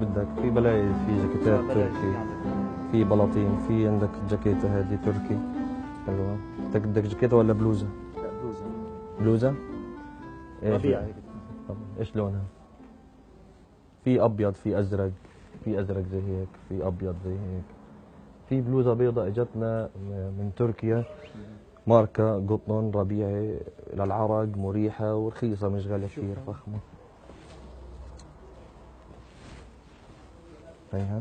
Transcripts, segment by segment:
بدك، في بلايز، في جاكيتات تركي، في بلاطين، في عندك جاكيتة هذه تركي حلوة. بدك جاكيتة ولا بلوزة؟ لا بلوزة. بلوزة؟ ربيع هيك. ايش لونها؟ في ابيض، في ازرق، في ازرق زي هيك، في ابيض زي هيك. في بلوزة بيضاء اجتنا من تركيا، ماركة قطن ربيعي للعرق، مريحة ورخيصة، مش غالية كثير، فخمة. هيها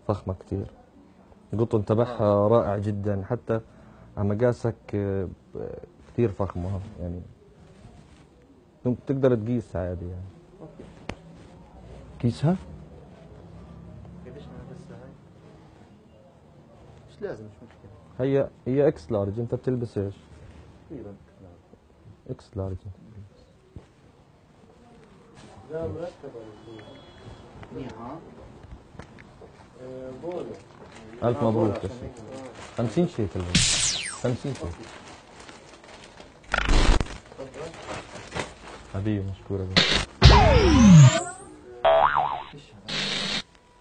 فخمة كثير، القطن تبعها رائع جدا، حتى على مقاسك كثير فخمة يعني، تقدر تقيسها عادي يعني. كيسها؟ قديش بس هاي؟ مش لازم، مش مشكلة. هي اكس لارج، انت بتلبس ايش؟ تقريبا اكس لارج. لا مرتبة منيحة. بولو. ألف مبروك يا سيدي. 50 شيكل 50 شيكل. حبيبي مشكورة بك.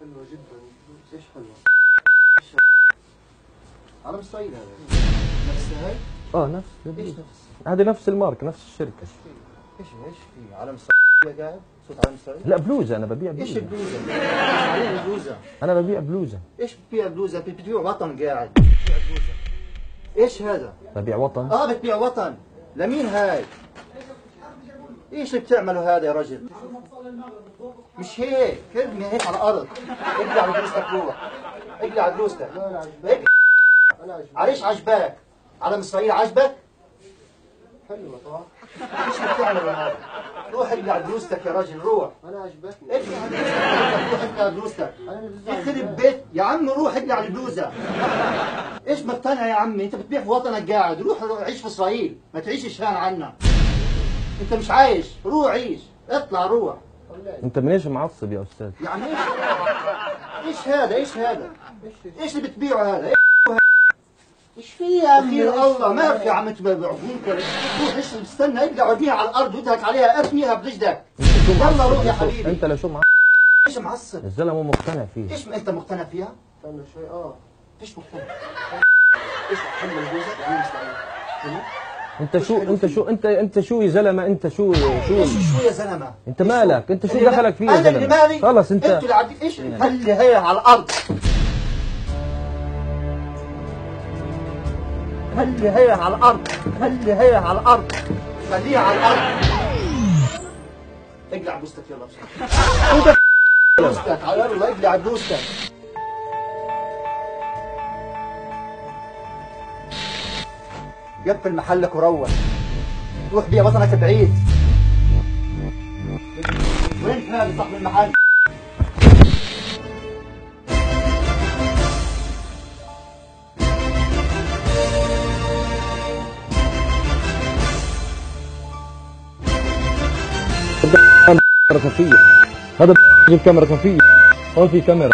حلوة جدا. ايش حلوة؟ على مستوى هذا. نفس هاي؟ نفس. ايش نفس؟ هذه نفس الماركة، نفس الشركة. ايش في؟ على مستوى قاعد؟ صوت على مستوى؟ لا بلوزة، أنا ببيع بلوزة. ايش البلوزة؟ عليه البلوزة. أنا ببيع بلوزة. ايش بتبيع بلوزة؟ بتبيع وطن قاعد. بتبيع بلوزة. ايش هذا؟ ببيع وطن؟ بتبيع وطن. لمين هاي؟ ايش اللي بتعمله هذا يا رجل؟ مش هيك، ارمي هيك على الارض. اقلع على بلوزتك روح. اقلع على بلوزتك. عليش عجبك؟ علم اسرائيل عجبك؟ حلوة طبعا. ايش بتعمله هذا؟ روح اقلع على بلوزتك يا رجل، روح. انا عجبتني. اقلع على بلوزتك، روح اقلع على بلوزتك. يخرب بيت يا عم، روح اقلع على البلوزة. ايش مقتنع يا عمي؟ انت بتبيع في وطنك قاعد، روح عيش في اسرائيل، ما تعيش هان عنا. انت مش عايش، روح عيش، اطلع روح. أنت من إيش معصب يا أستاذ؟ يعني ايش هذا؟ ايش هذا؟ ايش اللي بتبيعه هذا؟ ايش في يا اخي الله؟ ما في يا عم تبيعوك. روح ايش استنى، اقلع وديها على الارض واترك عليها، ارميها برجلك. يلا روح يا حبيبي. أنت لشو معصب؟ ايش معصب؟ الزلمة مو مقتنع فيه. ايش انت مقتنع فيها؟ استنى شوي. ايش مقتنع؟ ايش حلو الجوزة؟ انت شو يا زلمه، انت شو ايش شو يا زلمه؟ انت مالك؟ انت شو دخلك فيه يا زلمه؟ انا اللي مالي؟ خلص انت اللي عندي ايش؟ خلي هي على الارض. خلي هي على الارض. خلي هي على الارض. خليها على الارض. اقلع بوستك يلا بسرعه. بوستك على الله، اقلع بوستك. قفل محلك وروح. روح بيع وطنك بعيد. وين هذا صاحب المحل؟ كاميرا خفيه، هذا جيب كاميرا خفيه، هون في كاميرا،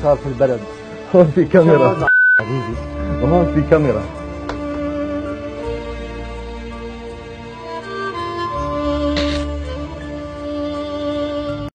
صار في البلد، هون في كاميرا حبيبي، وهون في كاميرا.